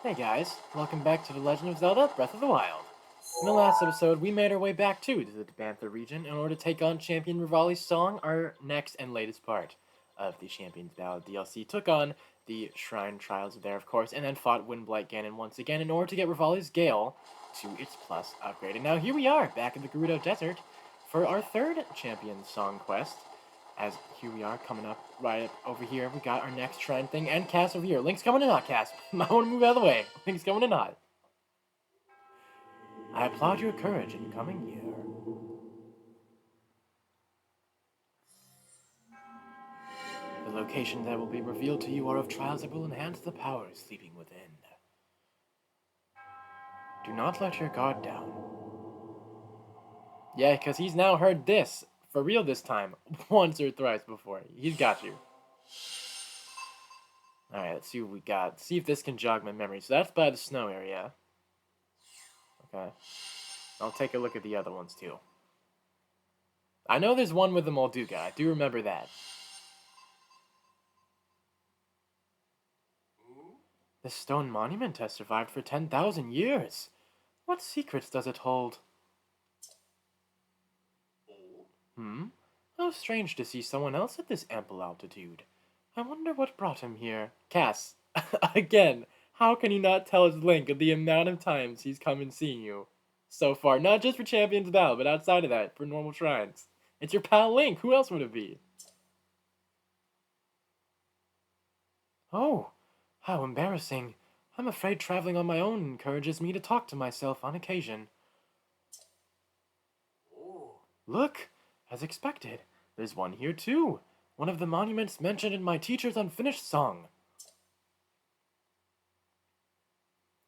Hey guys, welcome back to The Legend of Zelda Breath of the Wild. In the last episode, we made our way back to the Bantha region in order to take on Champion Rivali's song, our next and latest part of the Champions Ballad DLC. Took on the Shrine Trials there, of course, and then fought Windblight Ganon once again in order to get Rivali's Gale to its plus upgrade. And now here we are, back in the Gerudo Desert, for our third Champion Song quest. As here we are, coming up right up over here. We got our next shrine thing, and Cass over here. Link's coming in hot, Cass. I want to move out of the way. Link's coming in hot. I applaud your courage in coming here. The locations that will be revealed to you are of trials that will enhance the powers sleeping within. Do not let your guard down. Yeah, because he's now heard this. For real this time. Once or thrice before. He's got you. Alright, let's see what we got. See if this can jog my memory. So that's by the snow area. Okay. I'll take a look at the other ones too. I know there's one with the Molduga. I do remember that. This stone monument has survived for 10,000 years. What secrets does it hold? How strange to see someone else at this ample altitude. I wonder what brought him here. Cass, again, how can you not tell us Link of the amount of times he's come and seen you so far? Not just for Champions Ballad, but outside of that, for normal shrines. It's your pal Link. Who else would it be? Oh, how embarrassing. I'm afraid traveling on my own encourages me to talk to myself on occasion. Look! As expected, there's one here too. One of the monuments mentioned in my teacher's unfinished song.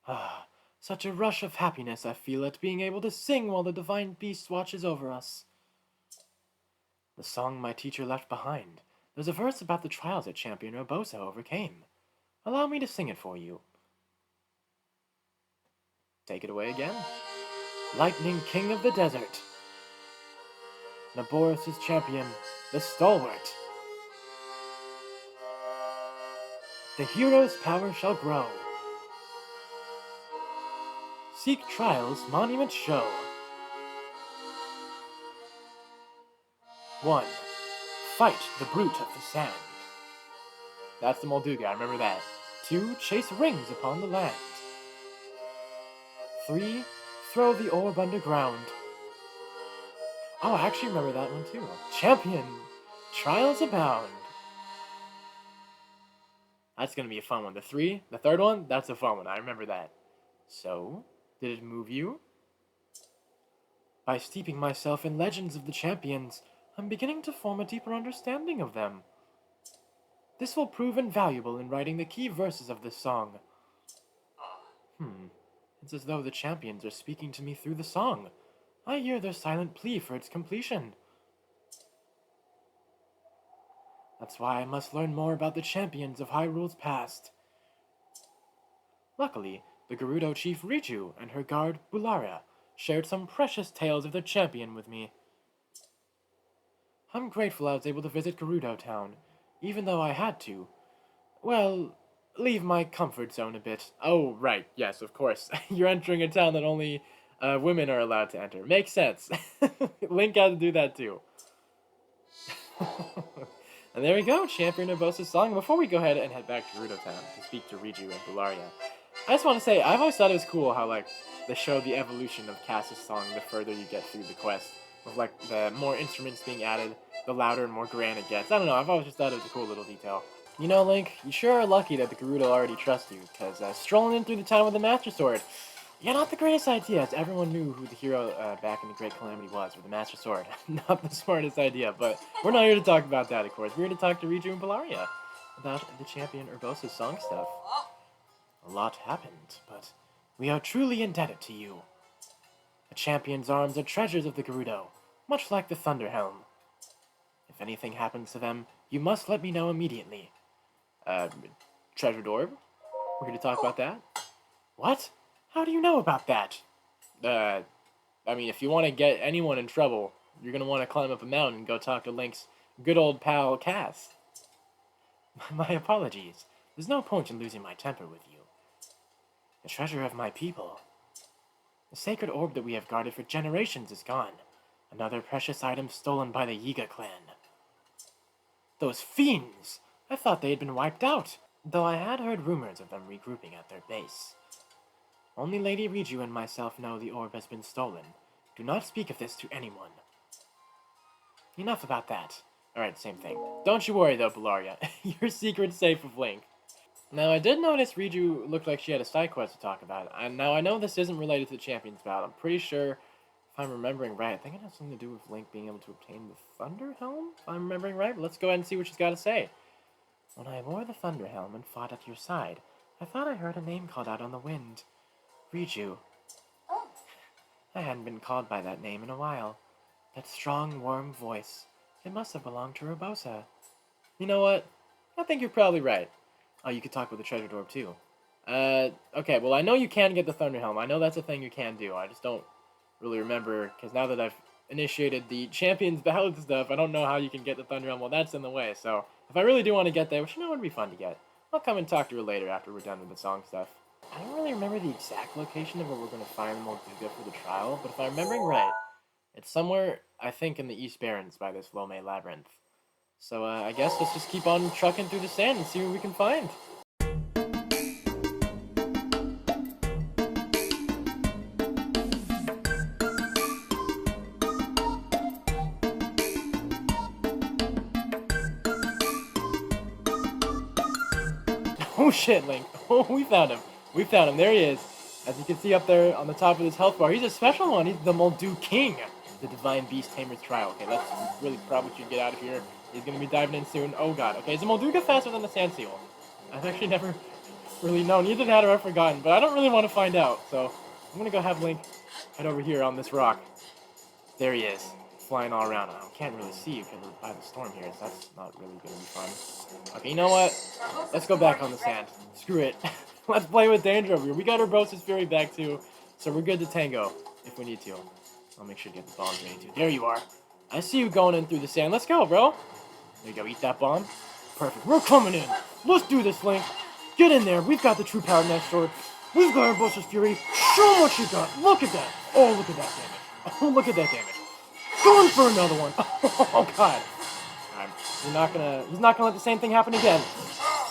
Ah, such a rush of happiness I feel at being able to sing while the divine beast watches over us. The song my teacher left behind. There's a verse about the trials that Champion Urbosa overcame. Allow me to sing it for you. Take it away again. Lightning King of the Desert. Naboris' champion, the stalwart. The hero's power shall grow. Seek trials, monument show. 1. Fight the brute of the sand. That's the Molduga, I remember that. 2. Chase rings upon the land. 3. Throw the orb underground. Oh, I actually remember that one too. Champion! Trials abound. That's gonna be a fun one. The third one, that's a fun one. I remember that. So, did it move you? By steeping myself in legends of the champions, I'm beginning to form a deeper understanding of them. This will prove invaluable in writing the key verses of this song. It's as though the champions are speaking to me through the song. I hear their silent plea for its completion. That's why I must learn more about the champions of Hyrule's past. Luckily, the Gerudo chief Riju and her guard Bularia shared some precious tales of their champion with me. I'm grateful I was able to visit Gerudo Town, even though I had to, well, leave my comfort zone a bit. Oh, right, yes, of course. You're entering a town that only women are allowed to enter. Makes sense. Link had to do that too. And there we go, Champion Urbosa's song. Before we go ahead and head back to Gerudo Town to speak to Riju and Bularia, I just want to say, I've always thought it was cool how, like, they show the evolution of Cass's song the further you get through the quest. With, like, the more instruments being added, the louder and more grand it gets. I don't know, I've always just thought it was a cool little detail. You know, Link, you sure are lucky that the Gerudo already trust you, because strolling in through the town with a Master Sword, yeah, not the greatest idea, as everyone knew who the hero back in the Great Calamity was, with the Master Sword. Not the smartest idea, but we're not here to talk about that, of course. We're here to talk to Riju and Bularia about the Champion Urbosa's song stuff. A lot happened, but we are truly indebted to you. The champion's arms are treasures of the Gerudo, much like the Thunder Helm. If anything happens to them, you must let me know immediately. Treasured orb? We're here to talk about that? What? How do you know about that? I mean, if you want to get anyone in trouble, you're going to want to climb up a mountain and go talk to Link's good old pal, Cass. My apologies. There's no point in losing my temper with you. The treasure of my people. The sacred orb that we have guarded for generations is gone. Another precious item stolen by the Yiga clan. Those fiends! I thought they had been wiped out, though I had heard rumors of them regrouping at their base. Only Lady Riju and myself know the orb has been stolen. Do not speak of this to anyone. Enough about that. Alright, same thing. Don't you worry though, Bellaria. Your secret's safe with Link. Now, I did notice Riju looked like she had a side quest to talk about. Now, I know this isn't related to the Champions Ballad. I'm pretty sure, if I'm remembering right, I think it has something to do with Link being able to obtain the Thunder Helm, if I'm remembering right. But let's go ahead and see what she's got to say. When I wore the Thunder Helm and fought at your side, I thought I heard a name called out on the wind. Riju. I hadn't been called by that name in a while. That strong, warm voice. It must have belonged to Urbosa. You know what? I think you're probably right. Oh, you could talk with the treasure orb too. Okay, well I know you can get the Thunder Helm. I know that's a thing you can do. I just don't really remember, because now that I've initiated the Champions Ballad stuff, I don't know how you can get the Thunder Helm while that's in the way. So, if I really do want to get there, which you know would be fun to get, I'll come and talk to her later after we're done with the song stuff. I don't really remember the exact location of where we're going to find Molduga for the trial, but if I'm remembering right, it's somewhere, I think, in the East Barrens by this Lome Labyrinth. So, I guess let's just keep on trucking through the sand and see what we can find. Oh shit, Link. Oh, we found him. We found him. There he is. As you can see up there on the top of this health bar, he's a special one. He's the Moldu King. The Divine Beast Tamer's Trial. Okay, let's really probably should get out of here. He's going to be diving in soon. Oh god. Okay, is the Molduga faster than the Sand Seal? I've actually never really known. Either that or I've forgotten. But I don't really want to find out. So I'm going to go have Link head over here on this rock. There he is. Flying all around. I can't really see you because we're by the storm here, so that's not really going to be fun. Okay, you know what? Let's go back on the sand. Screw it. Let's play with danger over here. We got Urbosa's Fury back too, so we're good to tango if we need to. I'll make sure to get the bombs ready too. There you are. I see you going in through the sand. Let's go, bro. There you go. Eat that bomb. Perfect. We're coming in. Let's do this, Link. Get in there. We've got the true power next sword. We've got Urbosa's Fury. Show them what you got. Look at that. Oh, look at that damage. Oh, look at that damage. Going for another one. Oh god. He's not gonna let the same thing happen again.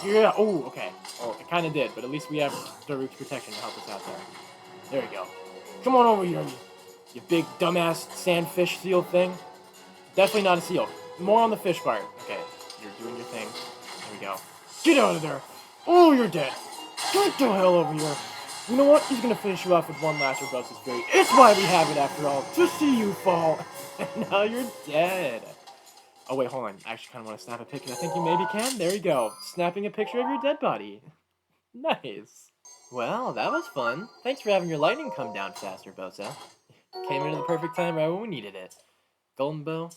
Yeah. Oh, okay. Oh, it kind of did, but at least we have Daruk's protection to help us out there. There you go. Come on over here, you big dumbass sandfish seal thing. Definitely not a seal. More on the fish part. Okay, you're doing your thing. There we go. Get out of there. Oh, you're dead. Get the hell over here. You know what? He's gonna finish you off with one last Urbosa's Fury. It's why we have it after all. To see you fall. And now you're dead. Oh wait, hold on. I actually kind of want to snap a picture. I think you maybe can. There you go. Snapping a picture of your dead body. Nice. Well, that was fun. Thanks for having your lightning come down fast, Urbosa. Came into the perfect time right when we needed it. Golden bow?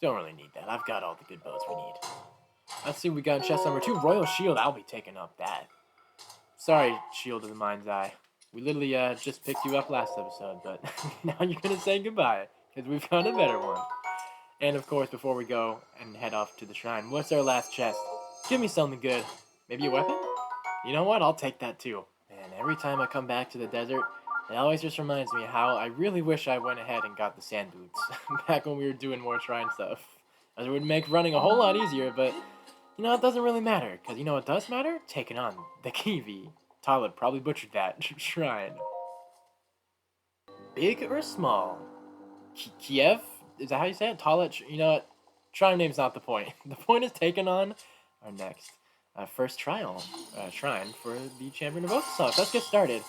Don't really need that. I've got all the good bows we need. Let's see what we got in chest number 2. Royal Shield. I'll be taking up that. Sorry, Shield of the Mind's Eye. We literally just picked you up last episode, but now you're going to say goodbye, because we've got a better one. And of course, before we go and head off to the shrine, what's our last chest? Give me something good. Maybe a weapon? You know what? I'll take that too. Man, every time I come back to the desert, it always just reminds me how I really wish I went ahead and got the sand boots back when we were doing more shrine stuff. As it would make running a whole lot easier, but you know, it doesn't really matter, because you know what does matter? Taking on the Kiwi. Talib probably butchered that shrine. Big or small? Kiev? Is that how you say it? Talit? You know what? Shrine name's not the point. The point is taking on our next first trial shrine for the Champion Urbosa song. Let's get started.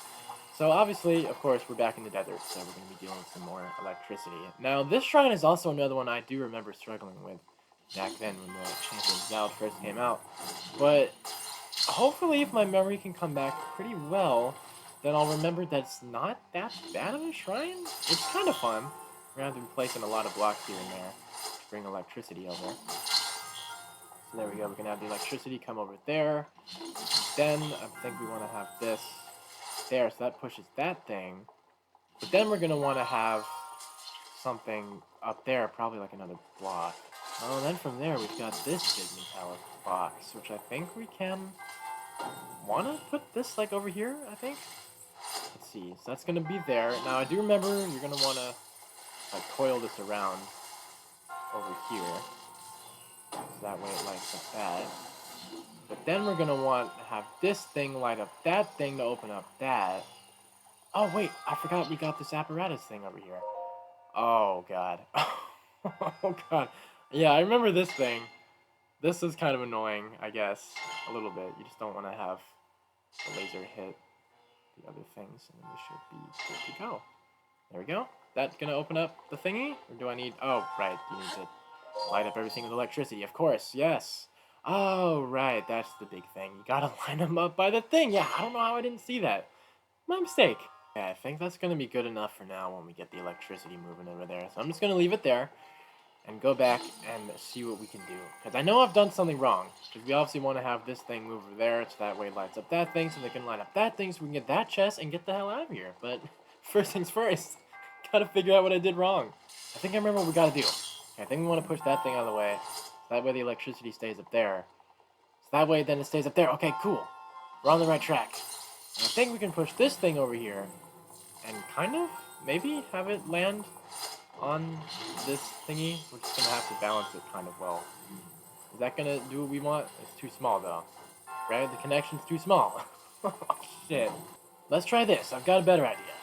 So obviously, of course, we're back in the desert, so we're going to be dealing with some more electricity. Now, this shrine is also another one I do remember struggling with back then when the Champions Ballad first came out. But hopefully, if my memory can come back pretty well, then I'll remember that it's not that bad of a shrine. It's kind of fun. We're going to have to be placing a lot of blocks here and there to bring electricity over. So there we go. We're going to have the electricity come over there. Then I think we want to have this there, so that pushes that thing. But then we're going to want to have something up there, probably like another block. Oh, and then from there we've got this big metallic box, which I think we can want to put this, like, over here, I think? Let's see. So that's going to be there. Now, I do remember you're going to want to, like, coil this around over here. So that way it lights up that. But then we're going to want to have this thing light up that thing to open up that. Oh, wait. I forgot we got this apparatus thing over here. Oh, God. Oh, God. Yeah, I remember this thing. This is kind of annoying, I guess. A little bit. You just don't want to have the laser hit the other things, and then we should be good to go. There we go. That's gonna open up the thingy? Or do I need... Oh, right. You need to light up everything with electricity. Of course, yes. Oh, right. That's the big thing. You gotta line them up by the thing. Yeah, I don't know how I didn't see that. My mistake. Yeah, I think that's gonna be good enough for now when we get the electricity moving over there. So I'm just gonna leave it there and go back and see what we can do. Because I know I've done something wrong. Because we obviously want to have this thing move over there, so that way it lights up that thing, so they can light up that thing, so we can get that chest and get the hell out of here. But first things first, gotta figure out what I did wrong. I think I remember what we gotta do. Okay, I think we want to push that thing out of the way, so that way the electricity stays up there. So that way then it stays up there. Okay, cool. We're on the right track. And I think we can push this thing over here, and kind of, maybe, have it land on this thingy. We're just gonna have to balance it kind of well. Is that gonna do what we want? It's too small though. Right? The connection's too small. Oh shit. Let's try this. I've got a better idea.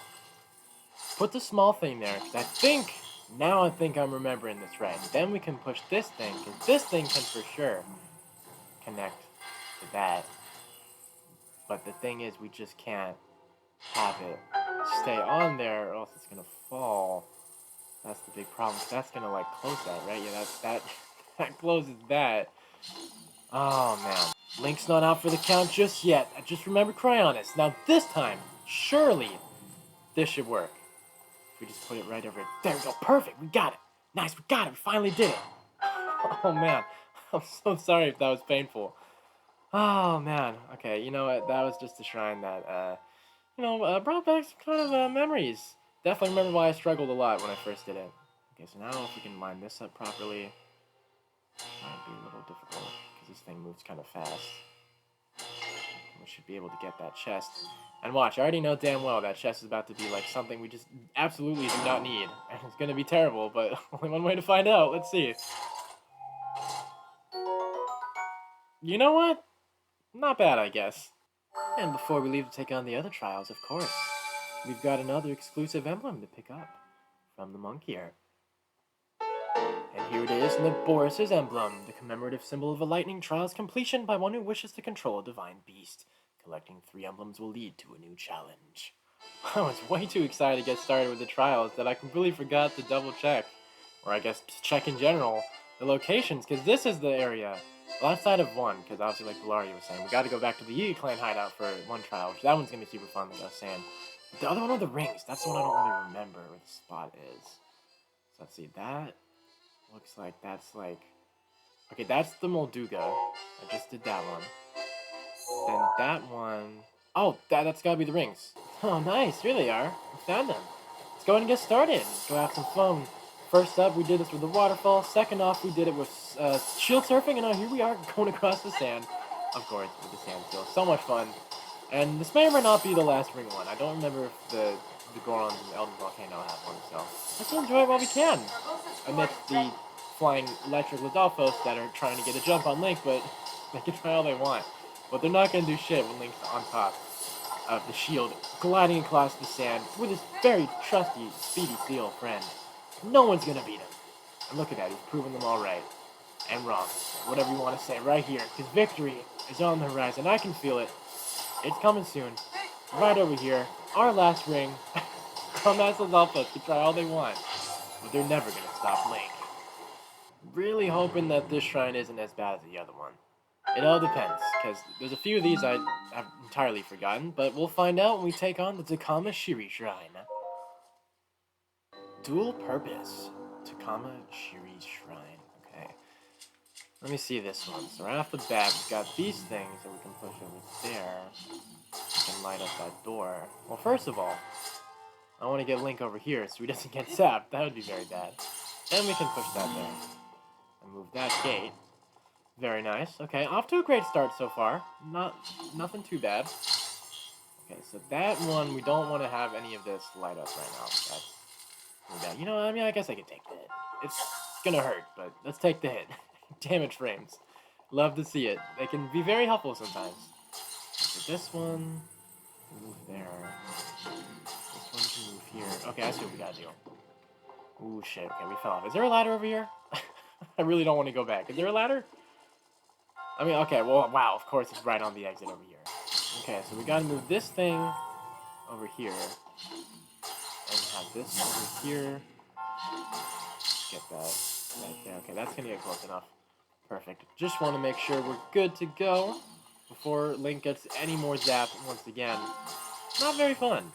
Put the small thing there, because I think I'm remembering this right. Then we can push this thing, because this thing can for sure connect to that. But the thing is, we just can't have it stay on there, or else it's gonna fall. That's the big problem. That's gonna like close that, right? Yeah, that closes that. Oh man, Link's not out for the count just yet. I just remembered Cryonis. Now this time, surely this should work. If we just put it right over it. There we go. Perfect. We got it. Nice. We got it. We finally did it. Oh man, I'm so sorry if that was painful. Oh man. Okay, you know what? That was just a shrine that brought back some kind of memories. Definitely remember why I struggled a lot when I first did it. Okay, so now if we can line this up properly, it might be a little difficult, because this thing moves kind of fast. We should be able to get that chest. And watch, I already know damn well that chest is about to be like something we just absolutely do not need. And it's going to be terrible, but only one way to find out. Let's see. You know what? Not bad, I guess. And before we leave to take on the other trials, of course, we've got another exclusive emblem to pick up from the monk here. And here it is, Boris's emblem, the commemorative symbol of a lightning trial's completion by one who wishes to control a divine beast. Collecting 3 emblems will lead to a new challenge. I was way too excited to get started with the trials that I completely forgot to double check, or I guess just check in general, the locations, because this is the area. Well, outside of one, because obviously like Bularia was saying, we got to go back to the Yi Clan hideout for one trial, which that one's going to be super fun, like I was saying. But the other one are the rings. That's the one I don't really remember where the spot is. So let's see, that looks like that's like... Okay, that's the Molduga. I just did that one. Then that one... Oh, that's gotta be the rings. Oh, nice. Here they are. We found them. Let's go ahead and get started. Go have some fun. First up, we did this with the waterfall. Second off, we did it with shield surfing. And now here we are going across the sand. Of course, with the sand still. So much fun. And this may or may not be the last ring one. I don't remember if the Goron and Elden Volcano have one. So let's enjoy it while we can. Amidst the flying electric Ludolphos that are trying to get a jump on Link, but they can try all they want. But they're not going to do shit when Link's on top of the shield, gliding across the sand with his very trusty, speedy steel friend. No one's going to beat him. And look at that, he's proven them all right. And wrong. Whatever you want to say, right here. Because victory is on the horizon. I can feel it. It's coming soon. Right over here. Our last ring. Dumbass Ludolphos can try all they want. But they're never going to stop Link. Really hoping that this shrine isn't as bad as the other one. It all depends, because there's a few of these I have entirely forgotten, but we'll find out when we take on the Takama Shiri Shrine. Dual purpose. Takama Shiri Shrine. Okay. Let me see this one. So right off the bat, we've got these things that we can push over there. We can light up that door. Well, first of all, I want to get Link over here so he doesn't get zapped. That would be very bad. Then we can push that there. And move that gate. Very nice. Okay, off to a great start so far. Nothing too bad. Okay, so that one, we don't want to have any of this light up right now. That's pretty bad. You know, I mean, I guess I could take the hit. It's gonna hurt, but let's take the hit. Damage frames. Love to see it. They can be very helpful sometimes. So this one, move there. This one can move here. Okay, I see what we gotta do. Ooh, shit. Okay, we fell off. Is there a ladder over here? I really don't want to go back. Is there a ladder? I mean, okay, well, wow, of course it's right on the exit over here. Okay, so we gotta move this thing over here. And have this over here. Get that right there. Okay, that's gonna get close enough. Perfect. Just want to make sure we're good to go before Link gets any more zapped once again. Not very fun.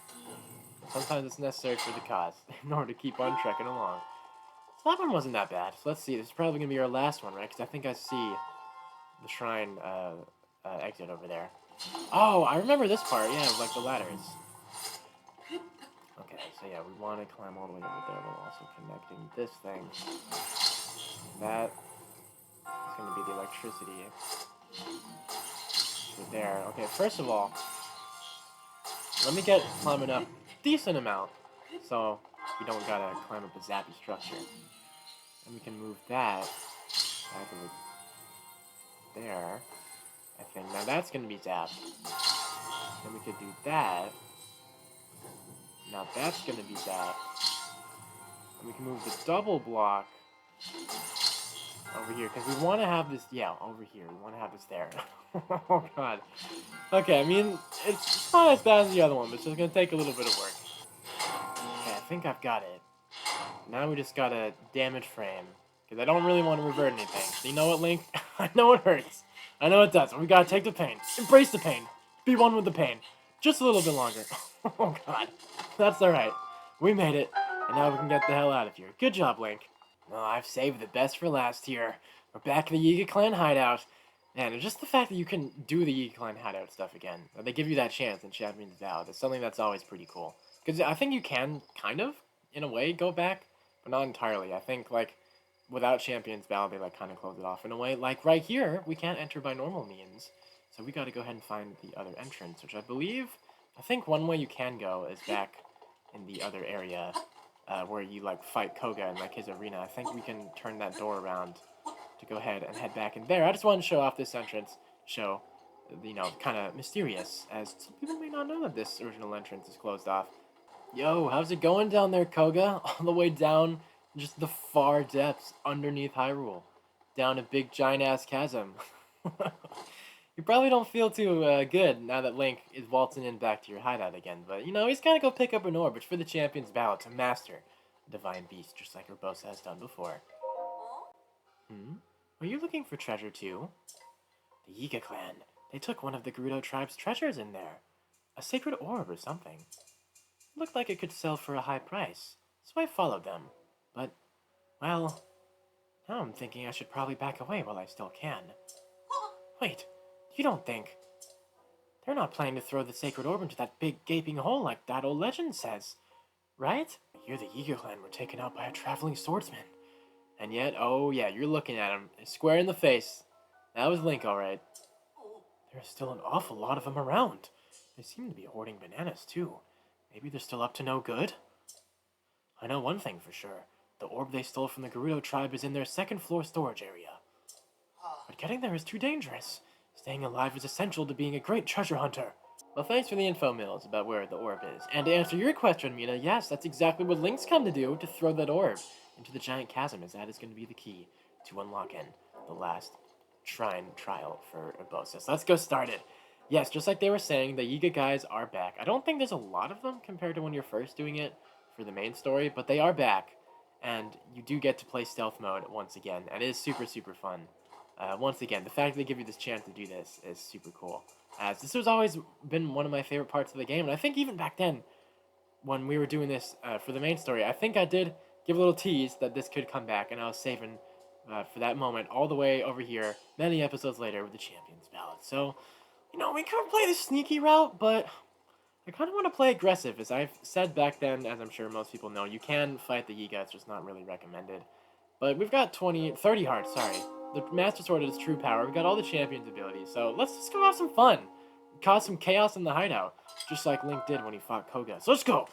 Sometimes it's necessary for the cause in order to keep on trekking along. So that one wasn't that bad. So let's see. This is probably going to be our last one, right? Because I think I see the shrine exit over there. Oh, I remember this part. Yeah, like the ladders. Okay, so yeah, we want to climb all the way over there while also connecting this thing. That is going to be the electricity. So there. Okay, first of all, let me get climbing up a decent amount so we don't gotta climb up a zappy structure. And we can move that back over there, I think. Now that's gonna be zapped. Then we could do that. Now that's gonna be zapped. And we can move the double block over here, because we want to have this, yeah, over here. We want to have this there. Oh, God. Okay, I mean, it's not as bad as the other one, but it's just going to take a little bit of work. Okay, I think I've got it. Now we just got to damage frame, because I don't really want to revert anything. So you know what, Link? I know it hurts. I know it does, but we got to take the pain. Embrace the pain. Be one with the pain. Just a little bit longer. Oh, God. That's alright. We made it, and now we can get the hell out of here. Good job, Link. Oh, I've saved the best for last here. We're back in the Yiga Clan hideout. Man, just the fact that you can do the Yiga Clan hideout stuff again. They give you that chance in Champions Ballad. It's something that's always pretty cool. Because I think you can, kind of, in a way, go back. But not entirely. I think, like, without Champions Ballad, they, like, kind of close it off in a way. Like, right here, we can't enter by normal means. So we gotta go ahead and find the other entrance, which I think one way you can go is back in the other area. Where you like fight Koga in like his arena. I think we can turn that door around to go ahead and head back in there. I just wanted to show off this entrance, show, you know, kind of mysterious, as some people may not know that this original entrance is closed off. Yo, how's it going down there, Koga? All the way down just the far depths underneath Hyrule, down a big giant-ass chasm. You probably don't feel too good now that Link is waltzing in back to your hideout again, but, you know, he's gotta go pick up an orb. It's for the Champions Ballad to master the Divine Beast, just like Urbosa has done before. Are you looking for treasure too? The Yiga clan. They took one of the Gerudo tribe's treasures in there. A sacred orb or something. It looked like it could sell for a high price, so I followed them. But, well, now I'm thinking I should probably back away while I still can. Wait. You don't think... They're not planning to throw the sacred orb into that big gaping hole like that old legend says, right? I hear the Yiga clan were taken out by a traveling swordsman. And yet, oh yeah, you're looking at him, square in the face. That was Link, alright. There's still an awful lot of them around. They seem to be hoarding bananas, too. Maybe they're still up to no good? I know one thing for sure. The orb they stole from the Gerudo tribe is in their second-floor storage area. But getting there is too dangerous. Staying alive is essential to being a great treasure hunter. Well, thanks for the info, Mills, about where the orb is. And to answer your question, Mina, yes, that's exactly what Link's come to do, to throw that orb into the giant chasm, as that is going to be the key to unlocking the last shrine trial for Urbosa. So let's go start it. Yes, just like they were saying, the Yiga guys are back. I don't think there's a lot of them compared to when you're first doing it for the main story, but they are back. And you do get to play stealth mode once again, and it is super, super fun. Once again, the fact that they give you this chance to do this is super cool. As this has always been one of my favorite parts of the game, and I think even back then, when we were doing this for the main story, I think I did give a little tease that this could come back, and I was saving for that moment all the way over here, many episodes later, with the Champions Ballad. So, you know, we could play the sneaky route, but I kind of want to play aggressive. As I've said back then, as I'm sure most people know, you can fight the Yiga, it's just not really recommended. But we've got 30 hearts, sorry. the Master Sword is true power. We got all the Champion's abilities, so let's just go have some fun. Cause some chaos in the hideout, just like Link did when he fought Koga. So let's go!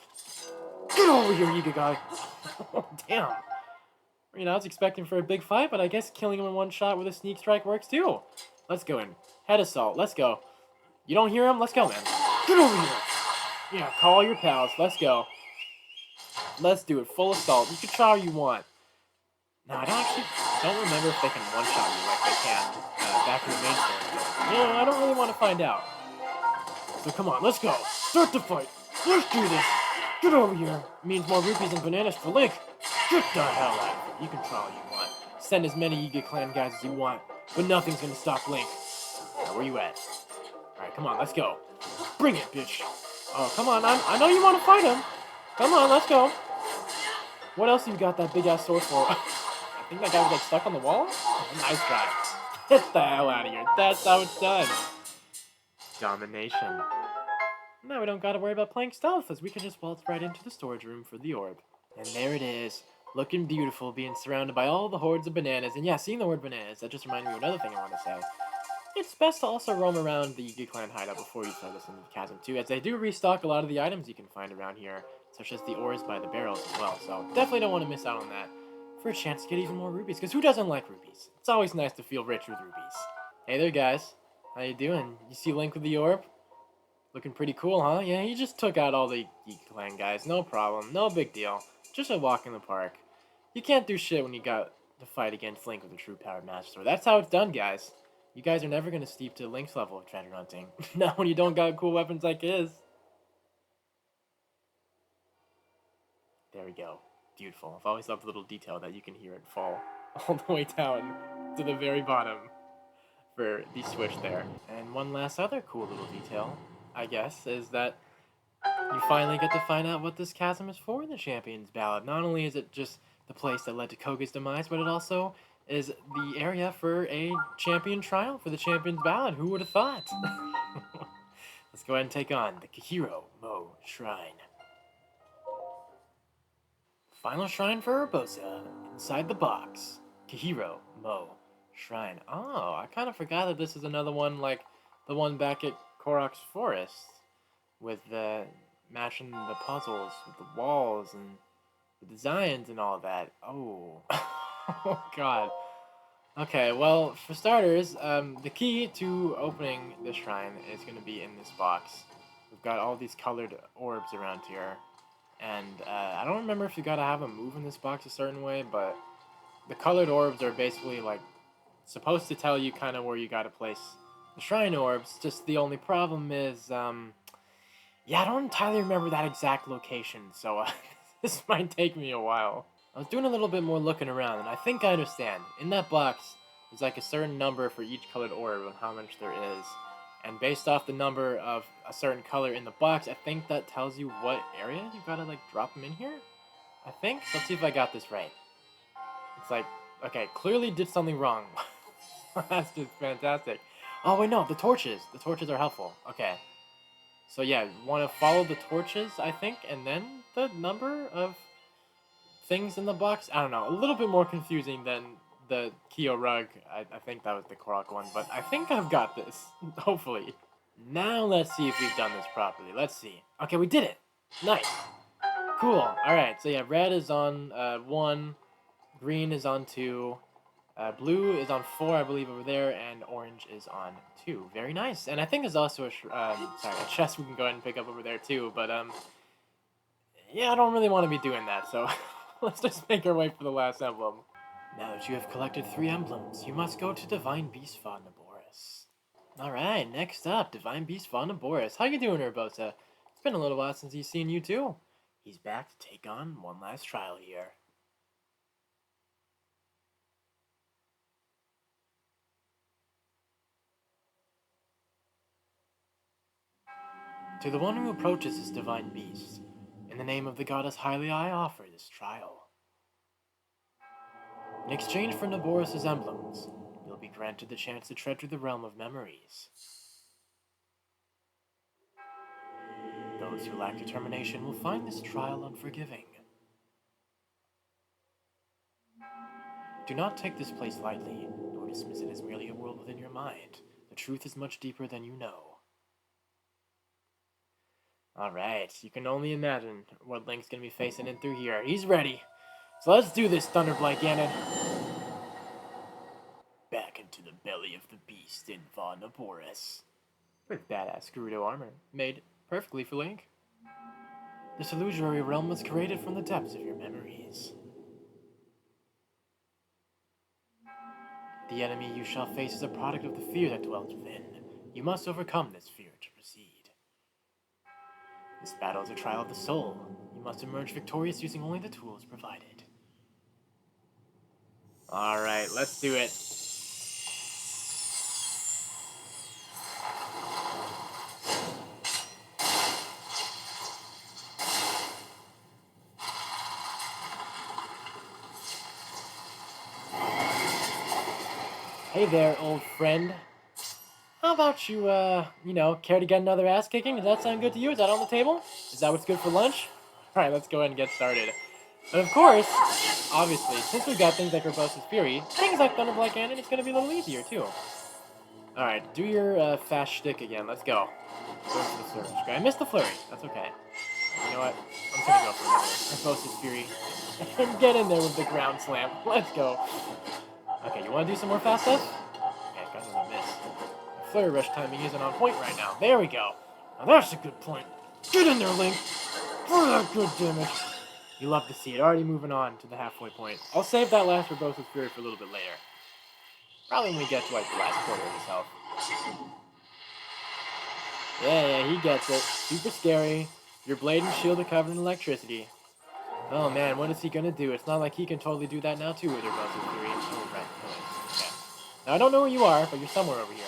Get over here, Yiga guy! Damn. You know, I was expecting for a big fight, but I guess killing him in one shot with a sneak strike works too. Let's go in. Head assault, let's go. You don't hear him? Let's go, man. Get over here! Yeah, call all your pals, let's go. Let's do it, full assault. You can try all you want. Now, I don't remember if they can one-shot you like they can back in the main story. You know, I don't really want to find out. So come on, let's go. Start the fight. Let's do this. Get over here. It means more rupees and bananas for Link. Get the hell out of here. You can try all you want. Send as many Yiga Clan guys as you want, but nothing's gonna stop Link. Now, where you at? Alright, come on, let's go. Bring it, bitch. Oh, come on. I know you want to fight him. Come on, let's go. What else you got that big-ass sword for? I think that guy was like stuck on the wall? Oh, nice guy. Get the hell out of here. That's how it's done. Domination. Now we don't gotta worry about playing stealth, as we can just waltz right into the storage room for the orb. And there it is. Looking beautiful, being surrounded by all the hordes of bananas. And yeah, seeing the word bananas, that just reminded me of another thing I want to say. It's best to also roam around the Yiga Clan hideout before you start listening to the Chasm 2, as they do restock a lot of the items you can find around here, such as the ores by the barrels as well. So definitely don't want to miss out on that for a chance to get even more rupees, because who doesn't like rupees? It's always nice to feel rich with rupees. Hey there, guys. How you doing? You see Link with the orb? Looking pretty cool, huh? Yeah, he just took out all the Yiga Clan guys. No problem. No big deal. Just a walk in the park. You can't do shit when you got to fight against Link with a true powered Master Sword. That's how it's done, guys. You guys are never going to steep to Link's level of treasure hunting. Not when you don't got cool weapons like his. There we go. Beautiful. I've always loved the little detail that you can hear it fall all the way down to the very bottom for the switch there. And one last other cool little detail, I guess, is that you finally get to find out what this chasm is for in the Champions Ballad. Not only is it just the place that led to Koga's demise, but it also is the area for a champion trial for the Champions Ballad. Who would have thought? Let's go ahead and take on the Gerudo Shrine. Final shrine for Urbosa. Inside the box. Gerudo Shrine. Oh, I kind of forgot that this is another one like the one back at Korok's Forest. With the matching the puzzles with the walls and the designs and all that. Oh. Oh god. Okay, well, for starters, the key to opening this shrine is going to be in this box. We've got all these colored orbs around here. And I don't remember if you gotta have them move in this box a certain way, but the colored orbs are basically like supposed to tell you kind of where you gotta place the shrine orbs. Just the only problem is, yeah, I don't entirely remember that exact location, so this might take me a while. I was doing a little bit more looking around, and I think I understand. In that box, there's like a certain number for each colored orb and how much there is. And based off the number of a certain color in the box, I think that tells you what area you gotta, like, drop them in here? I think? Let's see if I got this right. It's like, okay, clearly did something wrong. That's just fantastic. Oh, wait, no, the torches. The torches are helpful. Okay. So, yeah, you want to follow the torches, I think, and then the number of things in the box? I don't know. A little bit more confusing than the Kyo Rug. I think that was the Korok one, but I think I've got this. Hopefully. Now let's see if we've done this properly. Let's see. Okay, we did it. Nice. Cool. Alright, so yeah, red is on 1, green is on 2, blue is on 4, I believe, over there, and orange is on 2. Very nice. And I think there's also a chest we can go ahead and pick up over there too, but yeah, I don't really want to be doing that, so let's just make our way for the last emblem. Now that you have collected 3 emblems, you must go to Divine Beast Boris. Alright, next up, Divine Beast Boris. How you doing, Urbosa? It's been a little while since he's seen you too. He's back to take on one last trial here. To the one who approaches this Divine Beast, in the name of the goddess Hylia, I offer this trial. In exchange for Naboris' emblems, you'll be granted the chance to tread through the realm of memories. Those who lack determination will find this trial unforgiving. Do not take this place lightly, nor dismiss it as merely a world within your mind. The truth is much deeper than you know. Alright, you can only imagine what Link's gonna be facing in through here. He's ready. So let's do this, Thunderblight Ganon. Back into the belly of the beast in Vanaboris. With badass Gerudo armor, made perfectly for Link. This illusory realm was created from the depths of your memories. The enemy you shall face is a product of the fear that dwells within. You must overcome this fear to proceed. This battle is a trial of the soul. You must emerge victorious using only the tools provided. Alright, let's do it. Hey there, old friend. How about you, care to get another ass kicking? Does that sound good to you? Is that on the table? Is that what's good for lunch? Alright, let's go ahead and get started. But of course, obviously, since we've got things like Urbosa's Fury, things like Thunderblight Ganon, it's gonna be a little easier, too. Alright, do your fast shtick again. Let's go. Go for the surge. Okay, I missed the flurry. That's okay. You know what? I'm just gonna go for another Urbosa's Fury. And get in there with the ground slam. Let's go. Okay, you want to do some more fast stuff? Okay, got another miss. The flurry rush timing isn't on point right now. There we go. Now that's a good point. Get in there, Link. For that good damage. You love to see it. Already moving on to the halfway point. I'll save that last Urbosa's Fury for a little bit later. Probably when we get to like the last quarter of his health. Yeah, he gets it. Super scary. Your blade and shield are covered in electricity. Oh man, what is he gonna do? It's not like he can totally do that now too with Urbosa's Fury. Oh, right. Okay. Now I don't know where you are, but you're somewhere over here.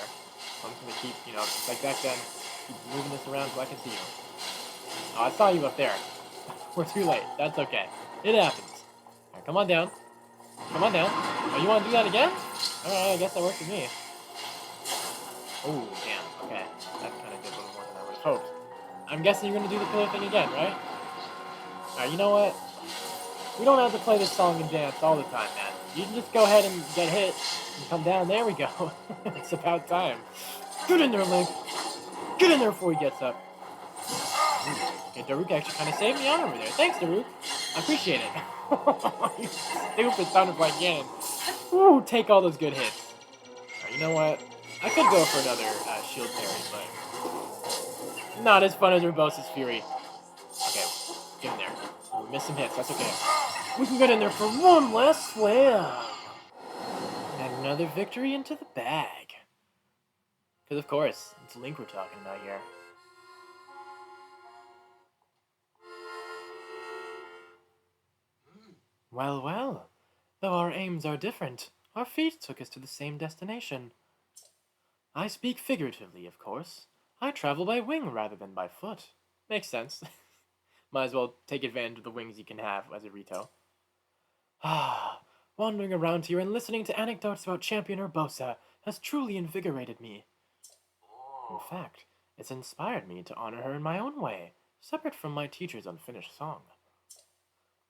I'm just gonna keep, just like back then, keep moving this around so I can see you. Oh, I saw you up there. We're too late. That's okay. It happens. Alright, come on down. Come on down. Oh, you want to do that again? Alright, I guess that works with me. Oh, damn. Okay. That kind of did a little more than I would have hoped. I'm guessing you're going to do the pillar thing again, right? Alright, you know what? We don't have to play this song and dance all the time, man. You can just go ahead and get hit and come down. There we go. It's about time. Get in there, Link. Get in there before he gets up. Okay, Daruk actually kind of saved me on over there. Thanks, Daruk. I appreciate it. You stupid Thunderblight Ganon. Ooh, take all those good hits. Alright, you know what? I could go for another shield parry, but not as fun as Urbosa's Fury. Okay, get in there. We missed some hits. That's okay. We can get in there for one last slam. And another victory into the bag. Because, of course, it's Link we're talking about here. Well, well. Though our aims are different, our feet took us to the same destination. I speak figuratively, of course. I travel by wing rather than by foot. Makes sense. Might as well take advantage of the wings you can have as a Rito. Ah, wandering around here and listening to anecdotes about Champion Urbosa has truly invigorated me. In fact, it's inspired me to honor her in my own way, separate from my teacher's unfinished song.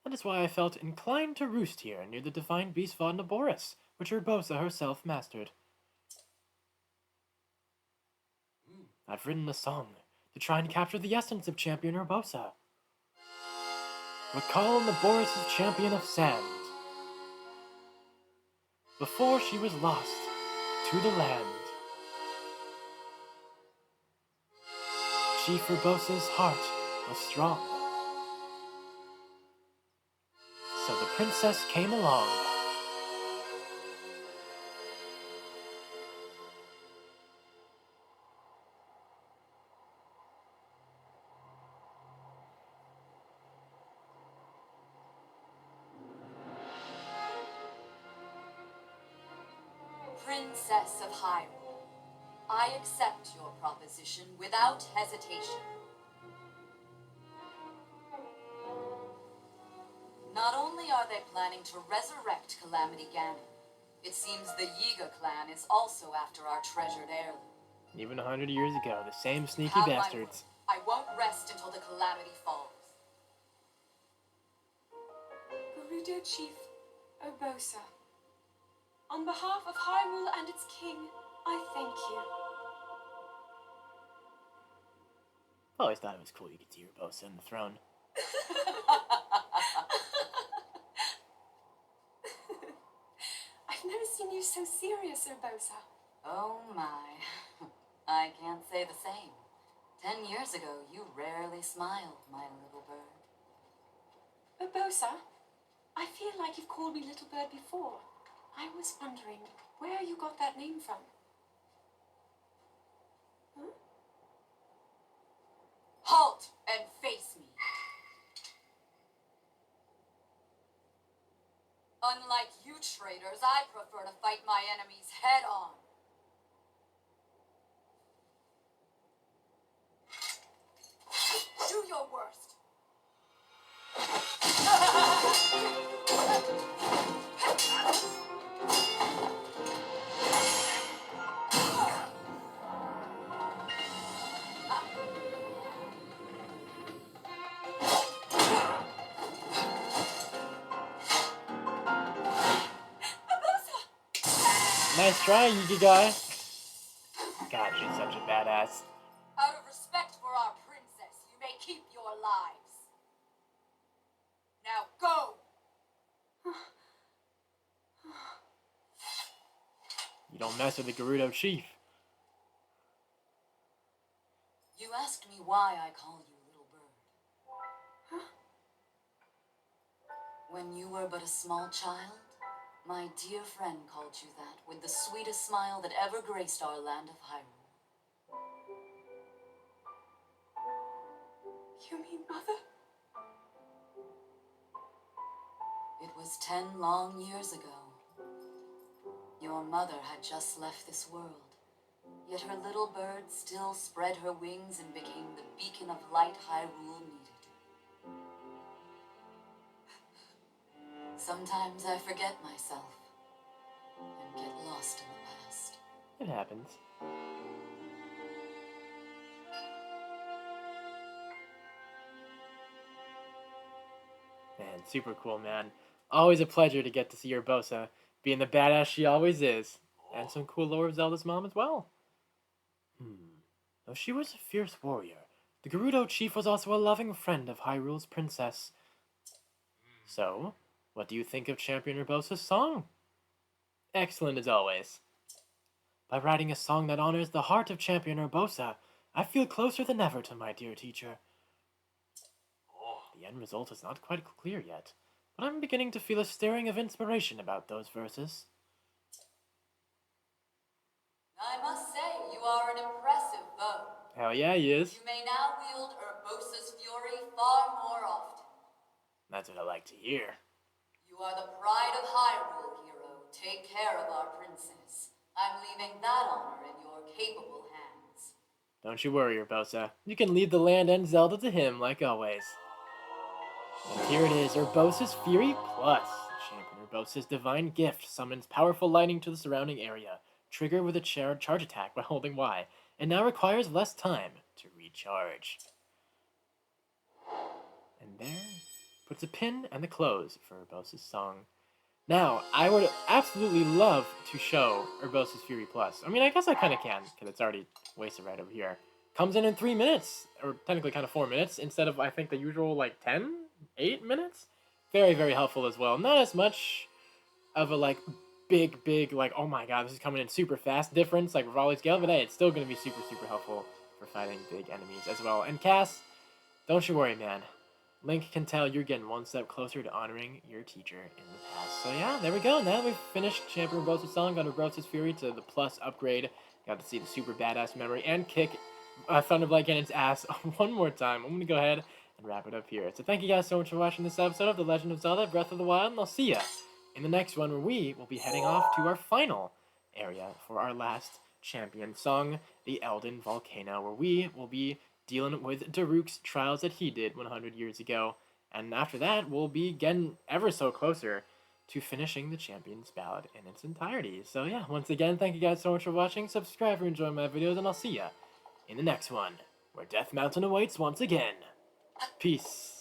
That is why I felt inclined to roost here near the divine beast Vanaboris, which Urbosa herself mastered. I've written a song to try and capture the essence of Champion Urbosa. Recall Naboris' champion of sand. Before she was lost to the land, Chief Urbosa's heart was strong. So the princess came along. Princess of Hyrule, I accept your proposition without hesitation. Not only are they planning to resurrect Calamity Ganon, it seems the Yiga clan is also after our treasured heirloom. Even 100 years ago, the same sneaky Have my bastards. will. I won't rest until the Calamity falls. Gerudo Chief Urbosa, On behalf of Hyrule and its king, I thank you. I always thought it was cool you could see Urbosa on the throne. I've never seen you so serious, Urbosa. Oh my. I can't say the same. 10 years ago, you rarely smiled, my little bird. Urbosa, I feel like you've called me Little Bird before. I was wondering where you got that name from. Huh? Halt and face me. Unlike you traitors, I prefer to fight my enemies head on. Do your worst. Nice try, Yugi guy. God, she's such a badass. Out of respect for our princess, you may keep your lives. Now go! You don't mess with the Gerudo chief. You asked me why I call you Little Bird. Huh? When you were but a small child, my dear friend called you that with the sweetest smile that ever graced our land of Hyrule. You mean Mother? It was 10 long years ago. Your mother had just left this world, yet her little bird still spread her wings and became the beacon of light Hyrule needed. Sometimes I forget myself and get lost in the past. It happens. Man, super cool, man. Always a pleasure to get to see Urbosa being the badass she always is. And some cool lore of Zelda's mom as well. Though she was a fierce warrior, the Gerudo chief was also a loving friend of Hyrule's princess. So, what do you think of Champion Urbosa's song? Excellent as always. By writing a song that honors the heart of Champion Urbosa, I feel closer than ever to my dear teacher. The end result is not quite clear yet, but I'm beginning to feel a stirring of inspiration about those verses. I must say, you are an impressive bow. Hell yeah, he is. You may now wield Urbosa's fury far more often. That's what I like to hear. You are the pride of Hyrule, hero. Take care of our princess. I'm leaving that honor in your capable hands. Don't you worry, Urbosa. You can leave the land and Zelda to him, like always. And here it is, Urbosa's Fury Plus. Champion Urbosa's divine gift summons powerful lightning to the surrounding area. Trigger with a charge attack by holding Y. And now requires less time to recharge. And there puts a pin and the close for Urbosa's song. Now, I would absolutely love to show Urbosa's Fury Plus. I mean, I guess I kind of can, because it's already wasted right over here. Comes in 3 minutes, or technically kind of 4 minutes, instead of, I think, the usual, 8 minutes? Very, very helpful as well. Not as much of a, big, oh my god, this is coming in super fast difference, like Raleigh scale, but hey, it's still going to be super, super helpful for fighting big enemies as well. And Cass, don't you worry, man. Link can tell you're getting one step closer to honoring your teacher in the past. So yeah, there we go. Now we've finished Champion Urbosa's song, got Urbosa's Fury to the plus upgrade. Got to see the super badass memory and kick Thunderblight Ganon's ass one more time. I'm going to go ahead and wrap it up here. So thank you guys so much for watching this episode of The Legend of Zelda Breath of the Wild, and I'll see ya in the next one, where we will be heading off to our final area for our last champion song, the Elden Volcano, where we will be dealing with Daruk's trials that he did 100 years ago. And after that, we'll be getting ever so closer to finishing the Champions Ballad in its entirety. So yeah, once again, thank you guys so much for watching. Subscribe for enjoying my videos, and I'll see ya in the next one, where Death Mountain awaits once again. Peace.